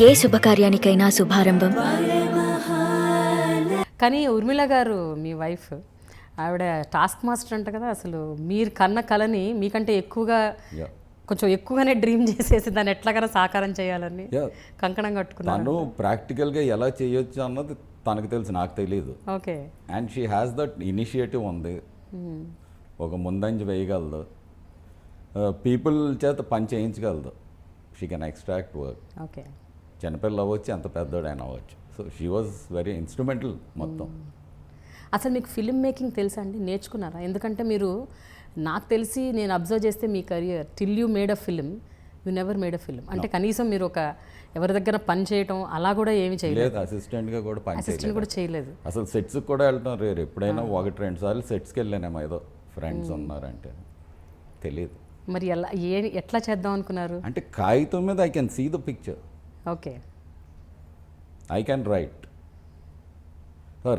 ఏ శుభకార్యానికైనా శుభారంభం. కానీ ఊర్మిళ గారు మీ వైఫ్ ఆవిడ టాస్క్ మాస్టర్ అంట కదా. అసలు మీరు కన్న కళని మీకంటే ఎక్కువగా కొంచెం ఎక్కువగానే డ్రీమ్ చేసేసి దాన్ని ఎట్లాగైనా సాకారం చేయాలని కంకణం కట్టుకున్నాను. తను ప్రాక్టికల్గా ఎలా చేయొచ్చు అన్నది తనకు తెలుసు, నాకు తెలియదు. Okay. And she has that initiative ఉంది, ఒక ముందంజ వేయగలదు, పీపుల్ చేత పని చేయించగలదు. She can extract work. Okay. చిన్నపిల్ల అవ్వచ్చు, ఎంత పెద్దోడైనా అవ్వచ్చు. So she was very instrumental మొత్తం. అసలు మీకు ఫిల్మ్ మేకింగ్ తెలుసా అండి? నేర్చుకున్నారా? ఎందుకంటే మీరు, నాకు తెలిసి నేను అబ్జర్వ్ చేస్తే మీ career till you made a film, you never made a film. అంటే కనీసం మీరు ఒక ఎవరి దగ్గర పని చేయటం అలా కూడా ఏమి చేయలేదు. అసిస్టెంట్గా కూడా అసిస్టెంట్ కూడా చేయలేదు. అసలు సెట్స్కి కూడా వెళ్తాం రేరు. ఎప్పుడైనా 1-2 సార్లు సెట్స్కి వెళ్ళానేమో, ఏదో ఫ్రెండ్స్ ఉన్నారంటే. తెలియదు మరి ఎలా ఎట్లా చేద్దాం అనుకున్నారు? అంటే కాగితం మీద I can see the picture. Okay. I can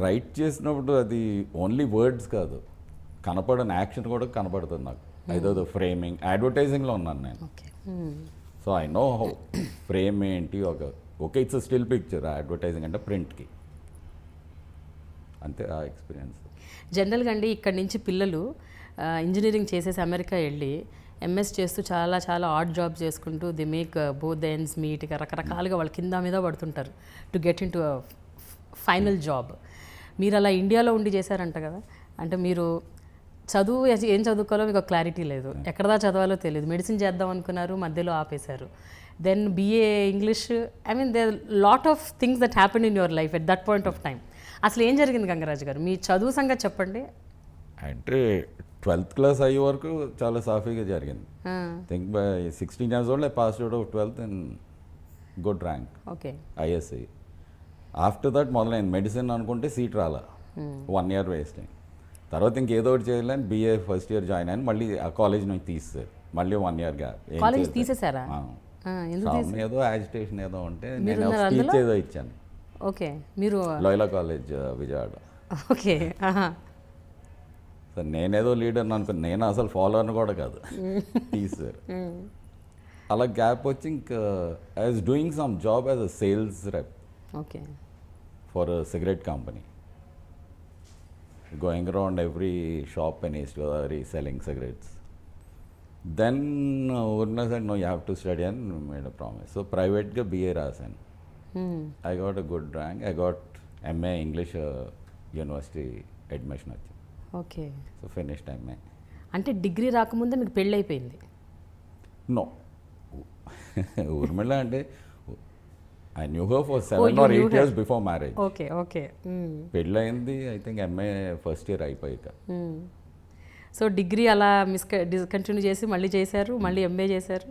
write చేసినప్పుడు అది ఓన్లీ వర్డ్స్ కాదు, కనపడని యాక్షన్ కూడా కనపడుతుంది నాకు. ఏదో ఫ్రేమింగ్, అడ్వర్టైజింగ్లో ఉన్నాను నేను. Okay. So I know how frame ఏంటి. Okay it's still picture, advertising అంటే ప్రింట్కి అంతే ఆ ఎక్స్పీరియన్స్. జనరల్గా అండి ఇక్కడి నుంచి పిల్లలు ఇంజనీరింగ్ చేసేసి అమెరికా వెళ్ళి ఎంఎస్ చేస్తూ చాలా చాలా ఆడ్ జాబ్ చేసుకుంటూ the make both the ends meet, రకరకాలుగా వాళ్ళు కింద మీద పడుతుంటారు to get in to final job. మీరు అలా ఇండియాలో ఉండి చేశారంట కదా. అంటే మీరు చదువు ఏం చదువుకోవాలో మీకు క్లారిటీ లేదు, ఎక్కడదా చదవాలో తెలియదు. మెడిసిన్ చేద్దాం అనుకున్నారు, మధ్యలో ఆపేశారు. Then BA English, I mean there lot of things that happen in your life at that point of time. అసలు ఏం జరిగింది గంగరాజు గారు? మీ చదువు సంగతి చెప్పండి. అంటే 12th క్లాస్ అయ్యే వరకు చాలా సాఫీగా జరిగింది. Think by 16 years old I passed out of 12th in good rank. Okay. ISC. After that మొదలైంది మెడిసిన్ అనుకుంటే సీట్ రాలా, 1 year వేస్ట్ అయింది. తర్వాత ఇంకేదో ఒకటి చేయాలని BA ఫస్ట్ ఇయర్ జాయిన్ అయ్యాను. మళ్ళీ ఆ కాలేజ్ నుంచి తీసేసారు, మళ్ళీ 1 year గ్యాప్. కాలేజ్ తీసేసారా? ఏదో యాజిటేషన్ ఏదో ఉంటే నేను స్పీచ్ ఏదో ఇచ్చాను. ఓకే. మీరు లోయలా కాలేజ్ విజయవాడ. ఓకే. సార్ నేనేదో లీడర్ అనుకుని, నేను అసలు ఫాలోవర్ని కూడా కాదు, తీసారు. అలా గ్యాప్ వచ్చి ఇంకా I was doing some job as a sales rep. Okay. For a cigarette company, going around every shop in East Godavari selling cigarettes. Then ఊరిన side no you have to study అని మేడ్ అ ప్రామిస్. సో ప్రైవేట్గా BA రాశాను. I got a good rank. I got MA English university admission వచ్చింది. Okay. So finished MA. అంటే degree రాకముందే మీకు పెళ్ళి అయిపోయింది? నో. ఊర్మిళ అంటే I knew her for 7 or 8 years before marriage. Okay. Okay. పెళ్ళయింది I think MA first year అయిపోయాక. So degree అలా డిస్కంటిన్యూ చేసి మళ్ళీ చేశారు, మళ్ళీ MA చేశారు.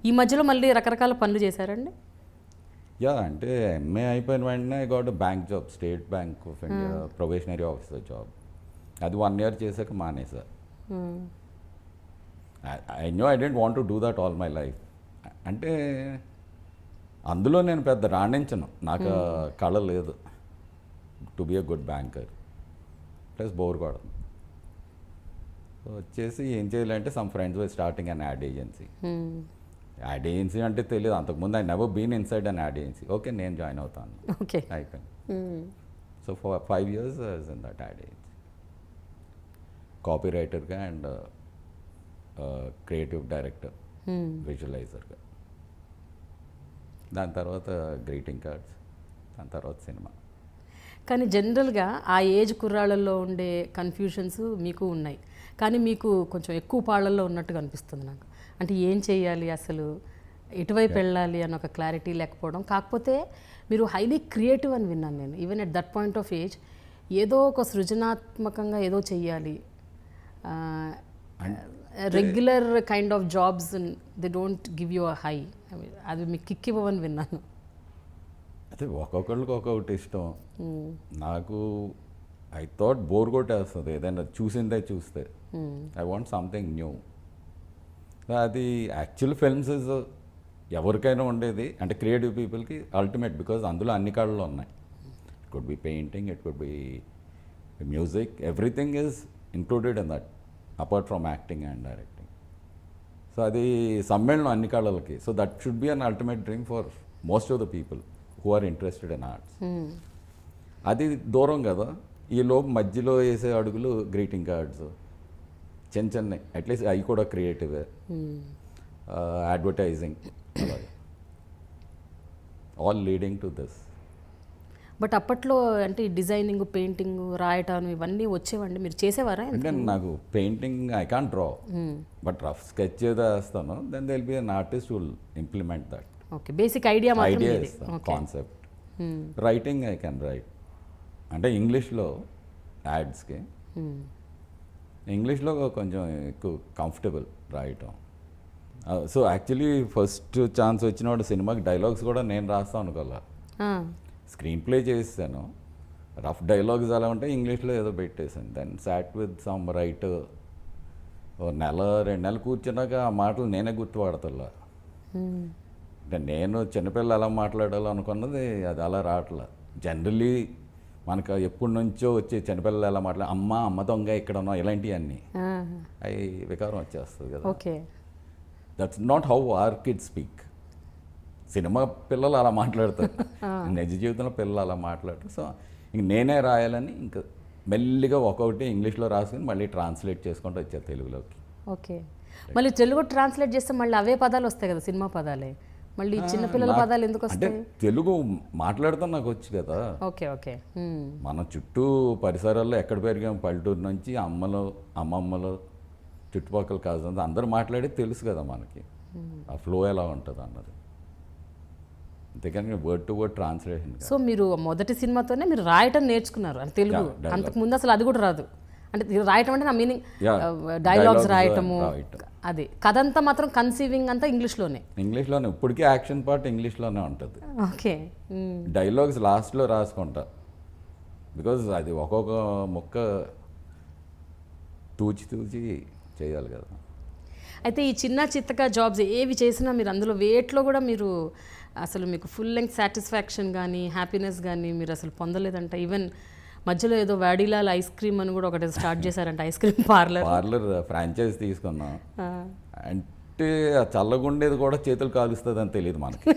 ఈ మధ్యలో మళ్ళీ రకరకాల పనులు చేశారండి? అంటే MA అయిపోయిన వెంటనే I got bank job, state bank of India probationary officer job. అది 1 year చేశాక మానేసా. I knew I didn't want to do that all my life. అంటే అందులో నేను పెద్ద రాణించను, నాకు కళ లేదు to be a good banker. Plus bore కూడా. సో వచ్చేసి ఏం చేయాలంటే some friends were starting an ad agency. Ad agency అంటే తెలియదు అంతకుముందు, I never been inside an ad agency. Okay నేను జాయిన్ అవుతాను. ఓకే. అయిపోయింది. So for 5 years in that ad agency, copy రైటర్గా అండ్ క్రియేటివ్ డైరెక్టర్, విజువలైజర్గా. దాని తర్వాత గ్రీటింగ్ కార్డ్స్, దాని తర్వాత సినిమా. కానీ జనరల్గా ఆ ఏజ్ కుర్రాళ్ళల్లో ఉండే కన్ఫ్యూషన్స్ మీకు ఉన్నాయి, కానీ మీకు కొంచెం ఎక్కువ పాళ్ళల్లో ఉన్నట్టుగా అనిపిస్తుంది నాకు. అంటే ఏం చేయాలి, అసలు ఎటువైపు వెళ్ళాలి అని ఒక క్లారిటీ లేకపోవడం. కాకపోతే మీరు హైలీ క్రియేటివ్ అని విన్నాను నేను. Even at that point of age ఏదో ఒక సృజనాత్మకంగా ఏదో చెయ్యాలి. Regular kind of jobs they don't give you a high, అది మీకు కిక్ ఇవ్వమని విన్నాను. అయితే ఒక్కొక్కళ్ళకి ఒక్కొక్కటి ఇష్టం. నాకు ఐ థాట్ బోర్ కొట్టేస్తుంది ఏదైనా చూసిందే చూస్తే. I want something new. అది యాక్చువల్ ఫిల్మ్స్ ఎవరికైనా ఉండేది, అంటే క్రియేటివ్ పీపుల్కి అల్టిమేట్, బికాజ్ అందులో అన్ని కళలు ఉన్నాయి. It could be painting, it could be music, everything is included in that apart from acting and directing. So అది సమ్మేళనం అన్ని కళలకి. So that should be an ultimate dream for most of the people who are interested in arts. అది దూరం కదా, ఈ లోపు మధ్యలో వేసే అడుగులు గ్రీటింగ్ కార్డ్స్ చిన్న చిన్న, అట్లీస్ట్ అవి కూడా క్రియేటివే, అడ్వర్టైజింగ్, అలాగే all leading to this. But అప్పట్లో అంటే ఈ డిజైనింగ్, పెయింటింగ్, రాయటం ఇవన్నీ వచ్చేవండి, మీరు చేసేవారా? అంటే నాకు painting I can't draw, but rough sketch ఏదో వేస్తాను. Then there'll be an artist will implement that. Okay, basic idea idea ఇస్తాను, concept. Writing I can write, అంటే ఇంగ్లీష్లో యాడ్స్కి ఇంగ్లీష్లో కొంచెం ఎక్కువ కంఫర్టబుల్ రాయటం. సో యాక్చువల్లీ ఫస్ట్ ఛాన్స్ వచ్చినప్పుడు సినిమాకి డైలాగ్స్ కూడా నేను రాస్తాను అనుకోలే, స్క్రీన్ ప్లే చేసాను. రఫ్ డైలాగ్స్ అలా ఉంటే ఇంగ్లీష్లో ఏదో పెట్టేశాను. Then sat with some writer, ఓ నెల 2 నెలలు కూర్చున్నాక ఆ మాటలు నేనే గుర్తుపడతల్లా. అంటే నేను చిన్నపిల్లలు ఎలా మాట్లాడాలో అనుకున్నది అది అలా రావట్లా. జనరలీ మనకు ఎప్పటి నుంచో వచ్చే చిన్నపిల్లలు ఎలా అమ్మ దొంగ ఇక్కడ ఉన్నా, ఇలాంటివన్నీ అవి వికారం వచ్చేస్తుంది కదా. Okay, that's not how our kids speak. Cinema పిల్లలు అలా మాట్లాడతారు, నిజ జీవితంలో పిల్లలు అలా మాట్లాడతారు. సో ఇంక నేనే రాయాలని ఇంకా మెల్లిగా ఒక్కొక్కటి ఇంగ్లీష్లో రాసుకుని మళ్ళీ ట్రాన్స్లేట్ చేసుకుంటూ వచ్చారు తెలుగులోకి. ఓకే, మళ్ళీ తెలుగు ట్రాన్స్లేట్ చేస్తే మళ్ళీ అవే పదాలు వస్తాయి కదా, సినిమా పదాలే. మళ్ళీ చిన్నపిల్లల పదాలు ఎందుకు అంటే వస్తాయి? తెలుగు మాట్లాడతాం నాకు వచ్చు కదా. ఓకే ఓకే, మన చుట్టూ పరిసరాల్లో ఎక్కడ పెరిగాం, పల్లెటూరు నుంచి అమ్మమ్మలు చుట్టుపక్కల కాదు అందరూ మాట్లాడేది తెలుసు కదా మనకి, ఆ ఫ్లో ఎలా ఉంటుంది అన్నది. అంతేకాని word to word translation. So మీరు మొదటి సినిమాతోనే మీరు రాయటం నేర్చుకున్నారు అంటే తెలుగు, అంతకుముందు అసలు అది కూడా రాదు. అంటే రాయటం అంటే నా మీనింగ్ డైలాగ్స్ రాయటము, అది కథ అంతా మాత్రం కన్సీవింగ్ అంతా ఇంగ్లీష్లోనే. ఇప్పటికీ యాక్షన్ పార్ట్ ఇంగ్లీష్లోనే ఉంటుంది. ఓకే, డైలాగ్స్ లాస్ట్లో రాసుకుంటా, బికాజ్ అది ఒక్కొక్క మొక్క తూచి చేయాలి కదా. అయితే ఈ చిన్న చిత్తగా జాబ్స్ ఏవి చేసినా మీరు అందులో వేట్లో కూడా మీరు అసలు మీకు ఫుల్ లెంగ్త్ సాటిస్ఫాక్షన్ కానీ హ్యాపీనెస్ కానీ మీరు అసలు పొందలేదంట. ఈవెన్ మధ్యలో ఏదో వాడీలాల్ ఐస్ క్రీమ్ అని కూడా ఒకటి స్టార్ట్ చేశారంట, ఐస్ క్రీమ్ పార్లర్ ఫ్రాంచైజ్ తీసుకున్నాం. అంటే ఆ చల్లగుండేది కూడా చేతులు కాలుస్తుంది అని తెలియదు మనకి.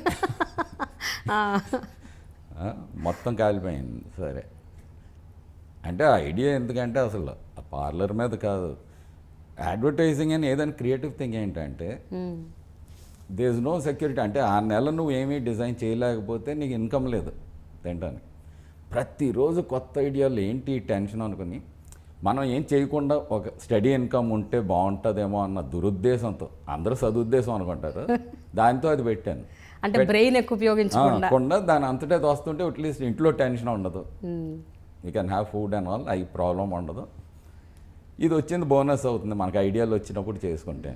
మొత్తం కాలిపోయింది. సరే అంటే ఆ ఐడియా ఎందుకంటే అసలు ఆ పార్లర్ మీద కాదు, అడ్వర్టైజింగ్ అని ఏదైనా క్రియేటివ్ థింగ్ ఏంటంటే దేర్ ఇస్ నో సెక్యూరిటీ. అంటే ఆ నెల నువ్వు ఏమీ డిజైన్ చేయలేకపోతే నీకు ఇన్కమ్ లేదు తినడానికి. ప్రతిరోజు కొత్త ఐడియాలు ఏంటి టెన్షన్ అనుకుని మనం ఏం చేయకుండా ఒక స్టడీ ఇన్కమ్ ఉంటే బాగుంటుందేమో అన్న దురుద్దేశంతో, అందరూ సదుద్దేశం అనుకుంటారు, దాంతో అది పెట్టాను. అంటే బ్రెయిన్ ఎక్కువ ఉపయోగించకుండా దాని అంతటా వస్తుంటే అట్లీస్ట్ ఇంట్లో టెన్షన్ ఉండదు, you can have food and all, అవి ప్రాబ్లం ఉండదు. ఇది వచ్చింది బోనస్ అవుతుంది మనకు ఐడియాలు వచ్చినప్పుడు చేసుకుంటే.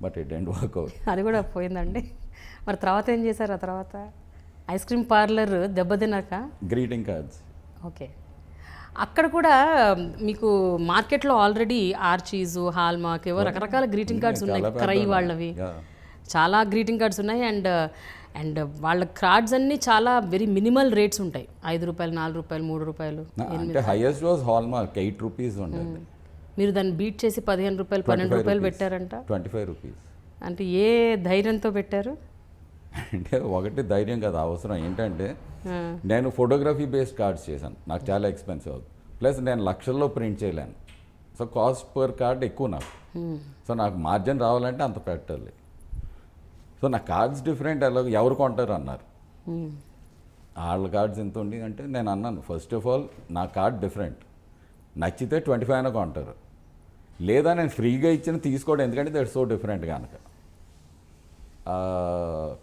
But it don't work out. అది కూడా పోయిందండి. మరి తర్వాత ఏం చేశారు? ఆ తర్వాత ఐస్ క్రీమ్ పార్లర్ దెబ్బతిన్నాక గ్రీటింగ్ కార్డ్స్. ఓకే, అక్కడ కూడా మీకు మార్కెట్లో ఆల్రెడీ ఆర్చీస్, హాల్మార్క్ ఏవో రకరకాల గ్రీటింగ్ కార్డ్స్ ఉన్నాయి, క్రై వాళ్ళవి చాలా గ్రీటింగ్ కార్డ్స్ ఉన్నాయి. అండ్ వాళ్ళ కార్డ్స్ అన్నీ చాలా వెరీ మినిమల్ రేట్స్ ఉంటాయి, 5 రూపాయలు, 4 రూపాయలు, 3 రూపాయలు. అంటే హైయెస్ట్ వాజ్ హాల్మార్క్ 8 రూపీస్ ఉండేది. మీరు దాన్ని బీట్ చేసి 15 రూపాయలు, 12 రూపాయలు పెట్టారంట. 25 రూపీస్. అంటే ఏ ధైర్యంతో పెట్టారు? అంటే ఒకటి ధైర్యం కదా, అవసరం ఏంటంటే నేను ఫోటోగ్రఫీ బేస్డ్ కార్డ్స్ చేశాను, నాకు చాలా ఎక్స్పెన్సివ్ అవుతుంది. ప్లస్ నేను లక్షల్లో ప్రింట్ చేయలేను, సో కాస్ట్ పర్ కార్డ్ ఎక్కువ నాకు. సో నాకు మార్జిన్ రావాలంటే అంత పెట్టాలి. సో నా కార్డ్స్ డిఫరెంట్, ఎలా ఎవరు కొంటారు అన్నారు. వాళ్ళ కార్డ్స్ ఎంత ఉంది అంటే నేను అన్నాను, ఫస్ట్ ఆఫ్ ఆల్ నా కార్డ్ డిఫరెంట్, నచ్చితే 25 అయినా కొంటారు, లేదా నేను ఫ్రీగా ఇచ్చిన తీసుకోవడం, ఎందుకంటే దట్ సో డిఫరెంట్ కనుక.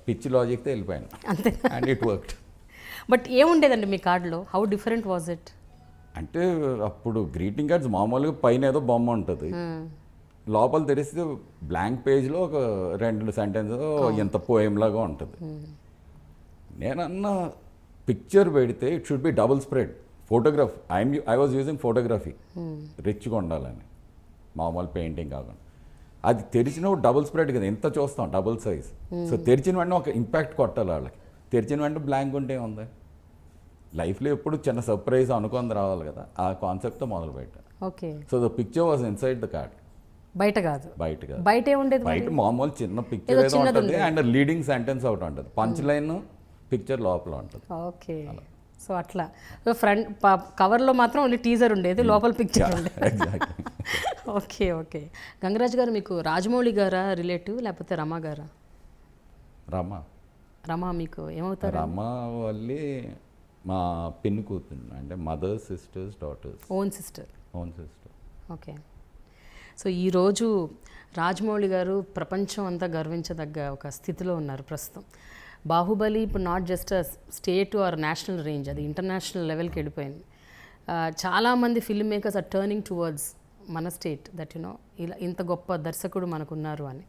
పిచ్ లాజిక్తో వెళ్ళిపోయాను అంతే, అండ్ ఇట్ వర్క్డ్. బట్ ఏముండేదండి మీ కార్డులో? How different was it? అంటే అప్పుడు గ్రీటింగ్ కార్డ్స్ మామూలుగా పైన ఏదో బొమ్మ ఉంటుంది, లోపల తెరిస్తే బ్లాంక్ పేజ్లో ఒక 2 సెంటెన్స్ ఎంత పోయంలాగా ఉంటుంది. నేనన్నా పిక్చర్ పెడితే it should be double spread photograph. I was using photography, రిచ్గా ఉండాలని, మామూలు పెయింటింగ్ కాకుండా. అది తెరిచినప్పుడు డబుల్ స్ప్రెడ్ కదా, ఎంత చూస్తాం, డబుల్ సైజ్. సో తెరిచిన వెంటనే ఒక ఇంపాక్ట్ కొట్టాలి వాళ్ళకి. తెరిచిన వెంటనే బ్లాంక్ ఉంటే ఉంది, లైఫ్లో ఎప్పుడు చిన్న సర్ప్రైజ్ అనుకుంది రావాలి కదా, ఆ కాన్సెప్ట్తో మొదలు పెట్టాను. Okay, so the picture was inside the card. బయట కాదు, బయట కాదు. బయట ఏముండేది మరి? బయట మామూలు చిన్న పిక్చర్ ఏదో ఏదో చిన్నది ఉంటుంది అండ్ లీడింగ్ సెంటెన్స్ ఒకటి ఉంటుంది, పంచ్ లైన్ పిక్చర్ లోపల ఉంటుంది. ఓకే, సో అట్లా ఫ్రంట్ కవర్లో మాత్రం ఓన్లీ టీజర్ ఉండేది, లోపల పిక్చర్ ఉండేది. ఎగ్జాక్ట్లీ. Okay okay. గంగరాజ్ గారు మీకు రాజమౌళి గారా రిలేటివ్ లేకపోతే రమా గారా? రమా మీకు ఏమవుతారు? రమ వాళ్ళి మా పిన్ కూతురు, అంటే mother sisters daughters. Own sister. Sister. Okay. So ఈరోజు రాజమౌళి గారు ప్రపంచం అంతా గర్వించదగ్గ ఒక స్థితిలో ఉన్నారు ప్రస్తుతం. బాహుబలి ఇప్పుడు not just state or national range, అది ఇంటర్నేషనల్ లెవెల్కి వెళ్ళిపోయింది. చాలామంది film makers are turning towards మన స్టేట్ దట్ ఇలా ఇంత గొప్ప దర్శకుడు మనకున్నారు అని.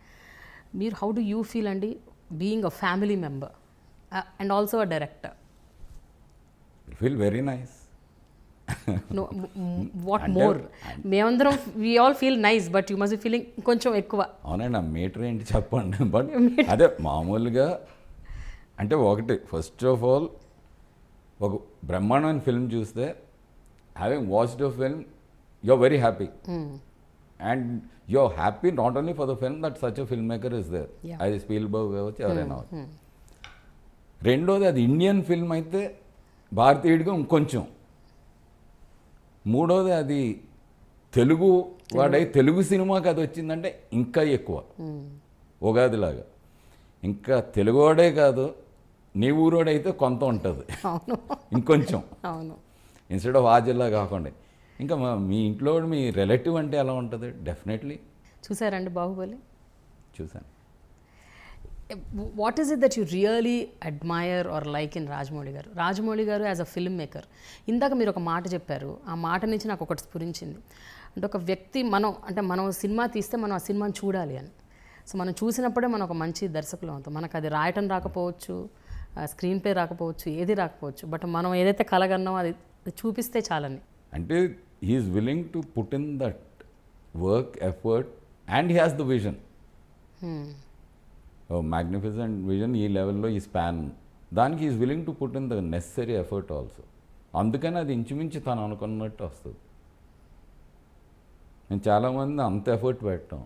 మీరు హౌ డు యూ ఫీల్ అండి being a family member and also a director? Feel very nice. What more? మేమందరం we all feel nice, but you must be feeling కొంచెం ఎక్కువ. అవునండి, ఆ మీటర్ ఏంటి చెప్పండి. బట్ అదే మామూలుగా అంటే ఒకటి, ఫస్ట్ ఆఫ్ ఆల్ ఒక బ్రహ్మాండమైన ఫిల్మ్ చూస్తే having watched a film you are very happy and you are happy not only for the film that such a film maker is there, అది స్పీల్బర్గ్ కావచ్చు ఎవరైనా. రెండోది అది ఇండియన్ ఫిల్మ్ అయితే భారతీయుడిగా ఇంకొంచెం. మూడోది అది తెలుగు వాడై తెలుగు సినిమాకి అది వచ్చిందంటే ఇంకా ఎక్కువ, ఉగాదిలాగా. ఇంకా తెలుగువాడే కాదు, నీ ఊరోడైతే కొంత ఉంటుంది ఇంకొంచెం, ఇన్స్టెడ్ ఆఫ్ ఆ జిల్లా కాకుండా. ఇంకా మీ ఇంట్లో మీ రిలేటివ్ అంటే ఎలా ఉంటుంది? డెఫినెట్లీ. చూసారండి బాహుబలి? చూసాను. What is it that you really admire or like in Rajamouli garu? Rajamouli గారు యాజ్ అ ఫిల్మ్ మేకర్, ఇందాక మీరు ఒక మాట చెప్పారు, ఆ మాట నుంచి నాకు ఒకటి స్ఫురించింది. అంటే ఒక వ్యక్తి మనం సినిమా తీస్తే మనం ఆ సినిమాని చూడాలి అని. సో మనం చూసినప్పుడే మనం ఒక మంచి దర్శకులు అవుతాం. మనకు అది రాయటం రాకపోవచ్చు, స్క్రీన్ ప్లే రాకపోవచ్చు, ఏది రాకపోవచ్చు, బట్ మనం ఏదైతే కలగన్నామో అది చూపిస్తే చాలని. అంటే he is willing to put in that work, effort and he has the vision. Magnificent vision, ఈ లెవెల్లో ఈ స్పాన్, దానికి is willing to put in the necessary effort also. అందుకని అది ఇంచుమించు తను అనుకున్నట్టు వస్తుంది. నేను చాలామంది అంత ఎఫర్ట్ పెట్టాం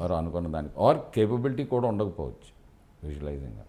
వారు అనుకున్న దానికి, ఆర్ కేపబిలిటీ కూడా ఉండకపోవచ్చు విజువలైజింగ్గా.